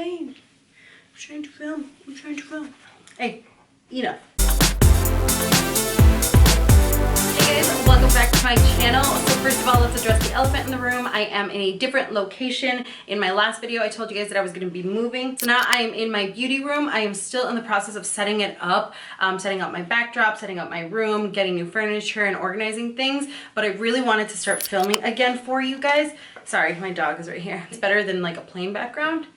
saying. I'm trying to film. I'm trying to film. Hey, enough. Hey guys, welcome back to my channel. So first of all, let's address the elephant in the room. I am in a different location. In my last video, I told you guys that I was going to be moving. So now I am in my beauty room. I am still in the process of setting it up, setting up my backdrop, setting up my room, getting new furniture and organizing things. But I really wanted to start filming again for you guys. Sorry, my dog is right here. It's better than like a plain background.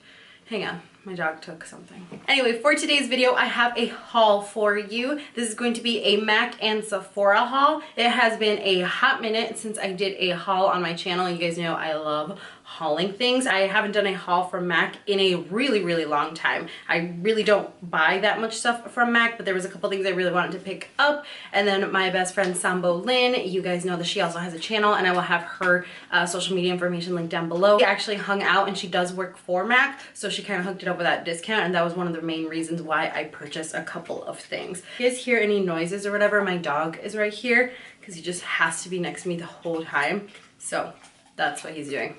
Hang on. My dog took something. Anyway, for today's video, I have a haul for you. This is going to be a MAC and Sephora haul. It has been a hot minute since I did a haul on my channel. You guys know I love hauling things. I haven't done a haul from MAC in a really long time. I really don't buy that much stuff from MAC, but there was a couple things I really wanted to pick up. And then my best friend Sambo Lynn, you guys know that she also has a channel, and I will have her social media information linked down below. We actually hung out, and she does work for MAC, so she kind of hooked it up with that discount, and that was one of the main reasons why I purchased a couple of things. If you guys hear any noises or whatever, my dog is right here because he just has to be next to me the whole time. So that's what he's doing.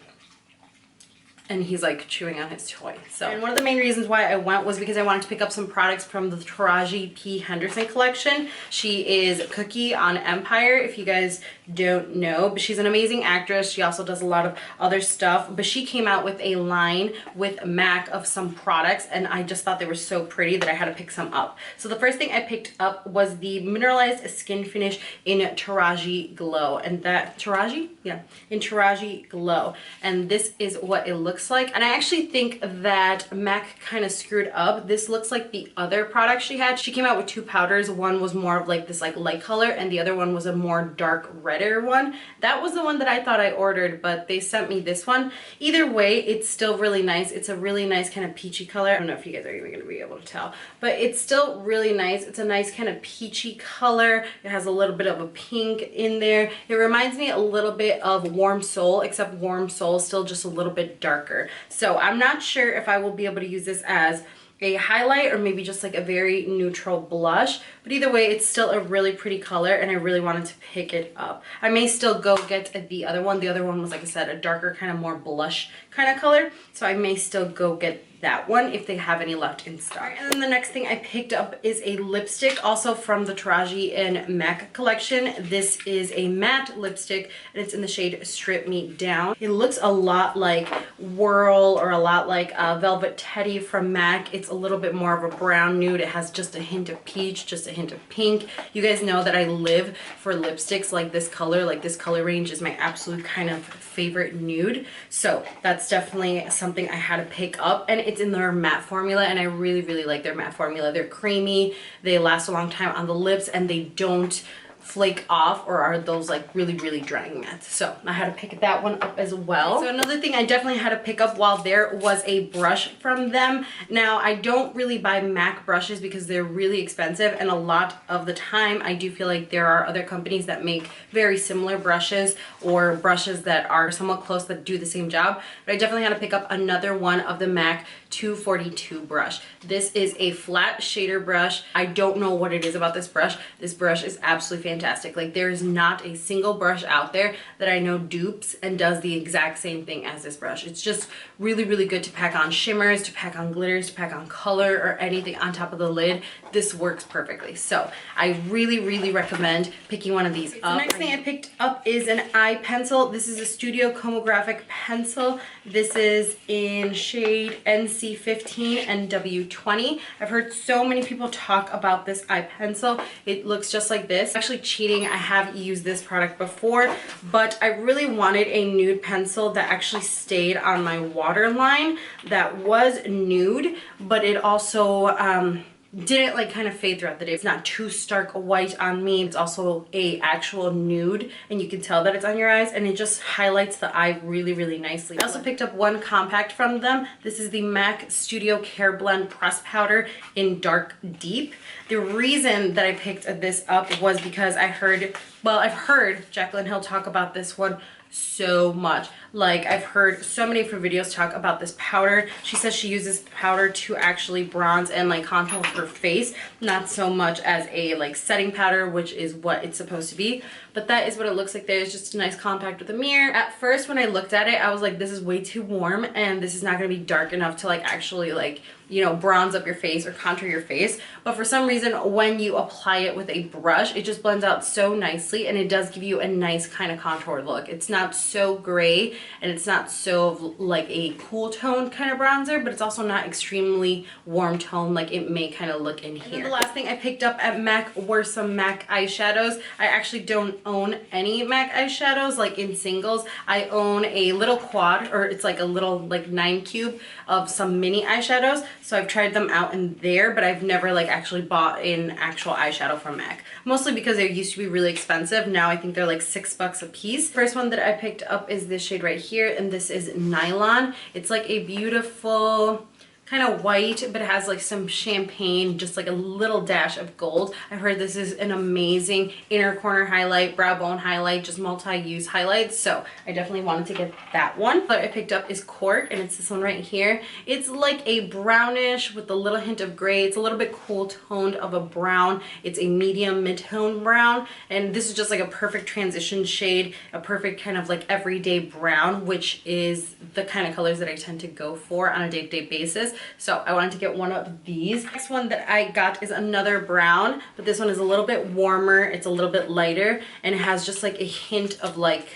And he's like chewing on his toy. So, and one of the main reasons why I went was because I wanted to pick up some products from the Tarji P. Henderson collection. She is Cookie on Empire, if you guys don't know, but she's an amazing actress. She also does a lot of other stuff, but she came out with a line with MAC of some products, and I just thought they were so pretty that I had to pick some up. So the first thing I picked up was the mineralized skin finish in Tarji Glow, and that Tarji, yeah, in Tarji Glow, and this is what it looks like. And I actually think that MAC kind of screwed up. This looks like the other product she had. She came out with two powders. One was more of like this like light color, and the other one was a more dark redder one. That was the one that I thought I ordered, but they sent me this one. Either way, it's still really nice. It's a really nice kind of peachy color. I don't know if you guys are even going to be able to tell, but it's still really nice. It's a nice kind of peachy color. It has a little bit of a pink in there. It reminds me a little bit of Warm Soul, except Warm Soul is still just a little bit darker. So I'm not sure if I will be able to use this as a highlight or maybe just like a very neutral blush, but either way, it's still a really pretty color, and I really wanted to pick it up. I may still go get the other one. The other one was, like I said, a darker kind of more blush kind of color, so I may still go get that one if they have any left in stock. And then the next thing I picked up is a lipstick, also from the Tarji and MAC collection. This is a matte lipstick, and it's in the shade Strip Me Down. It looks a lot like Whirl or a lot like Velvet Teddy from MAC. It's a little bit more of a brown nude. It has just a hint of peach, just a hint of pink. You guys know that I live for lipsticks like this color. Like this color range is my absolute kind of favorite nude. So that's definitely something I had to pick up, and it's in their matte formula, and I really like their matte formula. They're creamy, they last a long time on the lips, and they don't flake off or are those like really drying matte. So I had to pick that one up as well. So another thing I definitely had to pick up while there was a brush from them. Now I don't really buy MAC brushes because they're really expensive, and a lot of the time I do feel like there are other companies that make very similar brushes or brushes that are somewhat close that do the same job, but I definitely had to pick up another one of the MAC 242 brush. This is a flat shader brush. I don't know what it is about this brush. This brush is absolutely fantastic. Like, there is not a single brush out there that I know dupes and does the exact same thing as this brush. It's just really good to pack on shimmers, to pack on glitters, to pack on color, or anything on top of the lid. This works perfectly. So I really recommend picking one of these up. The next thing I picked up is an eye pencil. This is a Studio Comographic pencil. This is in shade NC15 and W20. I've heard so many people talk about this eye pencil. It looks just like this. Actually cheating, I have used this product before, but I really wanted a nude pencil that actually stayed on my waterline, that was nude, but it also didn't like kind of fade throughout the day. It's not too stark white on me. It's also a actual nude, and you can tell that it's on your eyes, and it just highlights the eye really nicely. I also picked up one compact from them. This is the MAC Studio Care Blend Press Powder in Dark Deep. The reason that I picked this up was because I've heard Jaclyn Hill talk about this one so much. Like, I've heard so many of her videos talk about this powder. She says she uses the powder to actually bronze and like contour her face, not so much as a like setting powder, which is what it's supposed to be. But that is what it looks like there. It's just a nice compact with a mirror. At first when I looked at it, I was like, this is way too warm and this is not going to be dark enough to like actually like, you know, bronze up your face or contour your face. But for some reason, when you apply it with a brush, it just blends out so nicely and it does give you a nice kind of contour look. It's not so gray and it's not so like a cool tone kind of bronzer, but it's also not extremely warm tone like it may kind of look in here. And the last thing I picked up at MAC were some MAC eyeshadows. I actually don't own any MAC eyeshadows like in singles. I own a little quad, or it's like a little like 9 cube of some mini eyeshadows. So I've tried them out in there, but I've never like actually bought an actual eyeshadow from MAC. Mostly because they used to be really expensive. Now I think they're like $6 a piece. First one that I picked up is this shade right here, and this is Nylon. It's like a beautiful kind of white, but it has like some champagne, just like a little dash of gold. I've heard this is an amazing inner corner highlight, brow bone highlight, just multi-use highlights. So I definitely wanted to get that one. But I picked up is Cork, and it's this one right here. It's like a brownish with a little hint of gray. It's a little bit cool toned of a brown. It's a medium mid-tone brown, and this is just like a perfect transition shade, a perfect kind of like everyday brown, which is the kind of colors that I tend to go for on a day-to-day basis. So I wanted to get one of these. Next one that I got is another brown, but this one is a little bit warmer. It's a little bit lighter, and it has just like a hint of like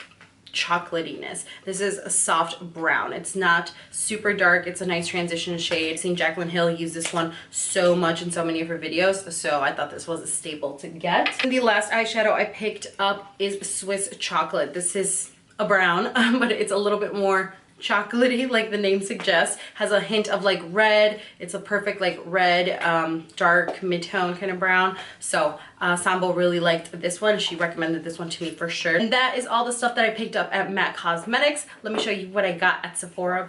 chocolatiness. This is a soft brown. It's not super dark. It's a nice transition shade. I've seen Jaclyn Hill use this one so much in so many of her videos, so I thought this was a staple to get. And the last eyeshadow I picked up is Swiss Chocolate. This is a brown, but it's a little bit more chocolatey, like the name suggests. Has a hint of like red. It's a perfect like red, dark mid-tone kind of brown. So Sambo really liked this one. She recommended this one to me for sure. And that is all the stuff that I picked up at MAC Cosmetics. Let me show you what I got at Sephora.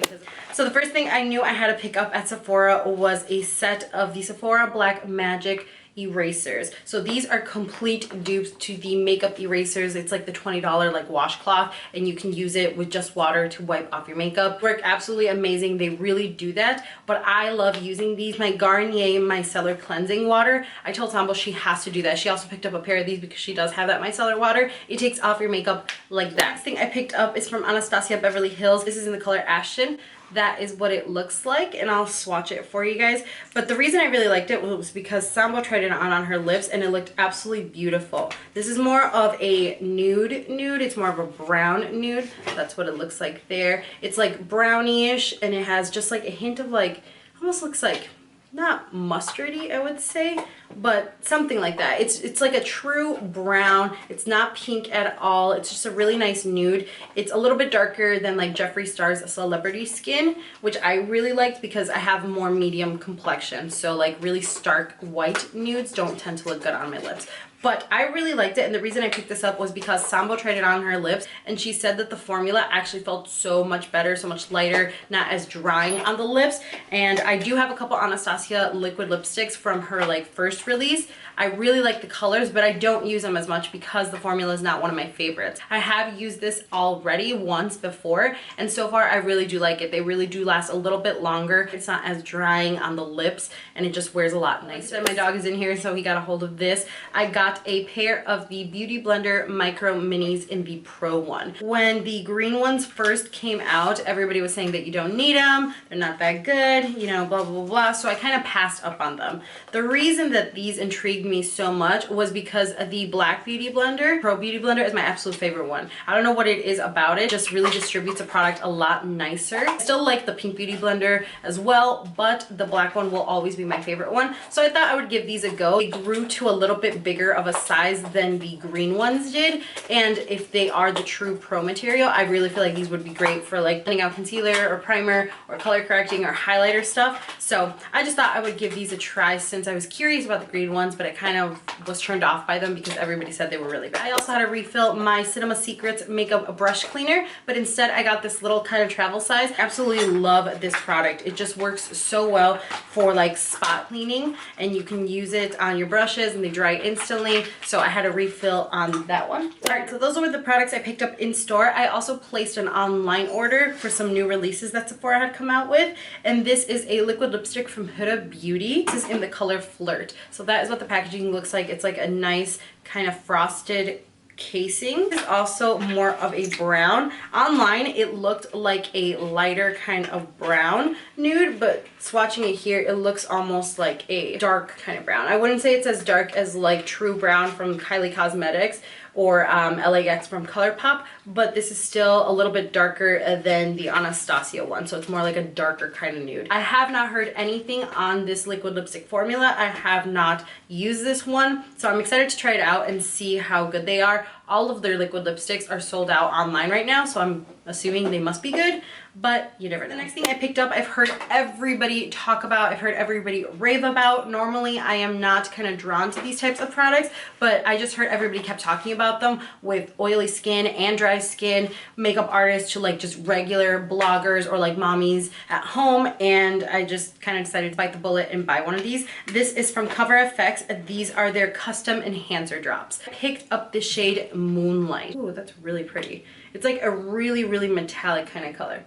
So the first thing I knew I had to pick up at Sephora was a set of the Sephora Black Magic erasers. So these are complete dupes to the makeup erasers. It's like the $20 like washcloth, and you can use it with just water to wipe off your makeup. Work absolutely amazing. They really do that. But I love using these. My Garnier Micellar Cleansing Water, I told Sambo she has to do that. She also picked up a pair of these because she does have that micellar water. It takes off your makeup like that. Next thing I picked up is from Anastasia Beverly Hills. This is in the color Ashton. That is what it looks like, and I'll swatch it for you guys. But the reason I really liked it was because Sambo tried it on her lips, and it looked absolutely beautiful. This is more of a nude. It's more of a brown nude. That's what it looks like there. It's like brownish, and it has just like a hint of like, almost looks like, not mustardy, I would say, but something like that. It's like a true brown. It's not pink at all. It's just a really nice nude. It's a little bit darker than like Jeffree Star's Celebrity Skin, which I really liked because I have more medium complexion. So like really stark white nudes don't tend to look good on my lips. But I really liked it, and the reason I picked this up was because Sambo tried it on her lips, and she said that the formula actually felt so much better, so much lighter, not as drying on the lips. And I do have a couple Anastasia liquid lipsticks from her like first release. I really like the colors, but I don't use them as much because the formula is not one of my favorites. I have used this already once before, and so far I really do like it. They really do last a little bit longer. It's not as drying on the lips, and it just wears a lot nicer. My dog is in here, so he got a hold of this. I got a pair of the Beauty Blender Micro Minis in the Pro one. When the green ones first came out, everybody was saying that you don't need them, they're not that good, you know, blah, blah, blah. So I kind of passed up on them. The reason that these intrigued me so much was because the Black Beauty Blender, Pro Beauty Blender, is my absolute favorite one. I don't know what it is about it, just really distributes a product a lot nicer. I still like the Pink Beauty Blender as well, but the black one will always be my favorite one. So I thought I would give these a go. They grew to a little bit bigger of a size than the green ones did, and if they are the true pro material, I really feel like these would be great for like blending out concealer or primer or color correcting or highlighter stuff. So I just thought I would give these a try since I was curious about the green ones, but I kind of was turned off by them because everybody said they were really bad. I also had to refill my Cinema Secrets makeup brush cleaner, but instead I got this little kind of travel size. I absolutely love this product. It just works so well for like spot cleaning, and you can use it on your brushes and they dry instantly. recently, so I had a refill on that one. All right, so those were the products I picked up in store. I also placed an online order for some new releases that Sephora had come out with, and this is a liquid lipstick from Huda Beauty. This is in the color Flirt. So that is what the packaging looks like. It's like a nice kind of frosted casing. It's also more of a brown. Online it looked like a lighter kind of brown nude, but swatching it here it looks almost like a dark kind of brown. I wouldn't say it's as dark as like True Brown from Kylie Cosmetics or LAX from ColourPop, but this is still a little bit darker than the Anastasia one, so it's more like a darker kind of nude. I have not heard anything on this liquid lipstick formula. I have not used this one, so I'm excited to try it out and see how good they are. All of their liquid lipsticks are sold out online right now, so I'm assuming they must be good, but you never know. The next thing I picked up, I've heard everybody talk about, I've heard everybody rave about. Normally I am not kind of drawn to these types of products, but I just heard everybody kept talking about them with oily skin and dry skin, makeup artists to like just regular bloggers or like mommies at home, and I just kind of decided to bite the bullet and buy one of these. This is from Cover FX. These are their custom enhancer drops. I picked up the shade Moonlight. Ooh, that's really pretty. It's like a really, really metallic kind of color.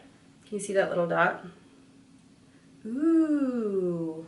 Can you see that little dot? Ooh.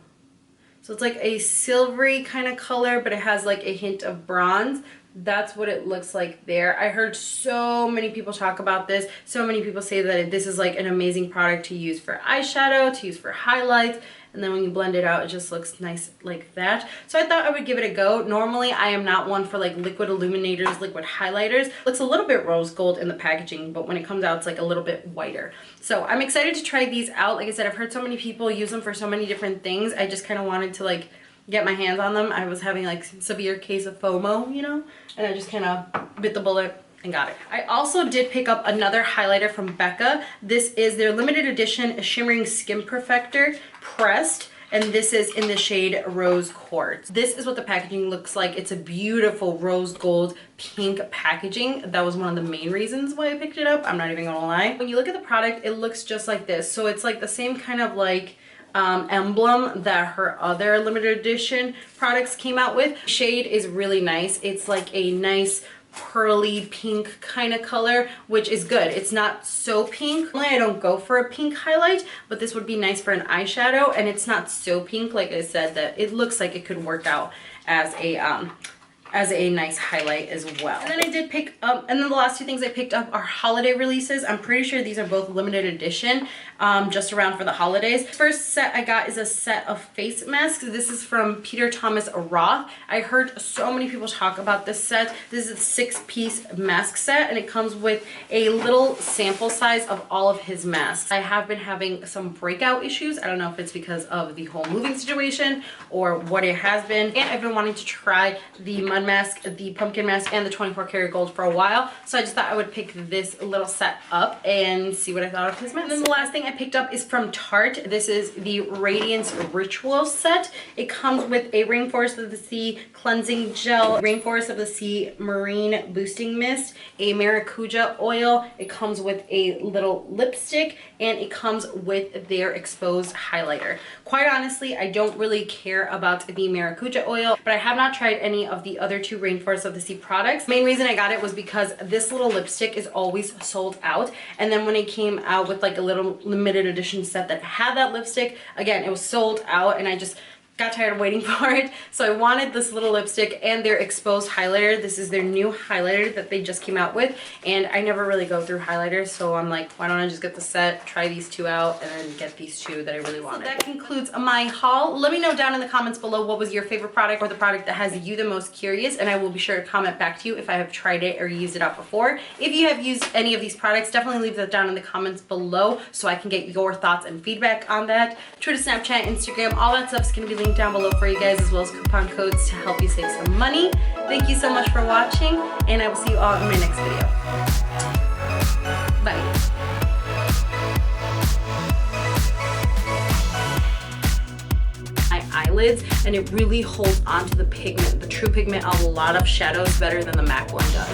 So it's like a silvery kind of color, but it has like a hint of bronze. That's what it looks like there. I heard so many people talk about this. So many people say that this is like an amazing product to use for eyeshadow, to use for highlights. And then when you blend it out, it just looks nice like that. So I thought I would give it a go. Normally, I am not one for like liquid illuminators, liquid highlighters. It looks a little bit rose gold in the packaging, but when it comes out, it's like a little bit whiter. So I'm excited to try these out. Like I said, I've heard so many people use them for so many different things. I just kind of wanted to like get my hands on them. I was having like some severe case of FOMO, you know, and I just kind of bit the bullet and got it. I also did pick up another highlighter from Becca. This is their limited edition Shimmering Skin Perfector Pressed, and this is in the shade Rose Quartz. This is what the packaging looks like. It's a beautiful rose gold pink packaging. That was one of the main reasons why I picked it up. I'm not even gonna lie. When you look at the product, it looks just like this. So it's like the same kind of like emblem that her other limited edition products came out with. Shade is really nice. It's like a nice pearly pink kind of color, which is good. It's not so pink. Normally I don't go for a pink highlight, but this would be nice for an eyeshadow, and it's not so pink, like I said, that it looks like it could work out as a nice highlight as well. And then I did pick up, and then the last two things I picked up are holiday releases. I'm pretty sure these are both limited edition, just around for the holidays. First set I got is a set of face masks. This is from Peter Thomas Roth. I heard so many people talk about this set. This is a 6-piece mask set, and it comes with a little sample size of all of his masks. I have been having some breakout issues. I don't know if it's because of the whole moving situation or what it has been, and I've been wanting to try the mud mask, the pumpkin mask, and the 24 karat gold for a while, so I just thought I would pick this little set up and see what I thought of his mask. And then the last thing I picked up is from Tarte. This is the Radiance Ritual set. It comes with a Rainforest of the Sea cleansing gel, Rainforest of the Sea marine boosting mist, a maracuja oil. It comes with a little lipstick, and it comes with their exposed highlighter. Quite honestly, I don't really care about the maracuja oil, but I have not tried any of the other two Rainforest of the Sea products. Main reason I got it was because this little lipstick is always sold out, and then when it came out with like a little limited edition set that had that lipstick, again, it was sold out, and I just got tired of waiting for it. So I wanted this little lipstick and their exposed highlighter. This is their new highlighter that they just came out with, and I never really go through highlighters, so I'm like, why don't I just get the set, try these two out, and then get these two that I really wanted. So that concludes my haul. Let me know down in the comments below what was your favorite product or the product that has you the most curious, and I will be sure to comment back to you if I have tried it or used it out before. If you have used any of these products, definitely leave that down in the comments below so I can get your thoughts and feedback on that. Twitter, Snapchat, Instagram, all that stuff is going to be linked down below for you guys, as well as coupon codes to help you save some money. Thank you so much for watching, and I will see you all in my next video. Bye. Eyelids, and it really holds onto the pigment, the true pigment, a lot of shadows better than the MAC one does.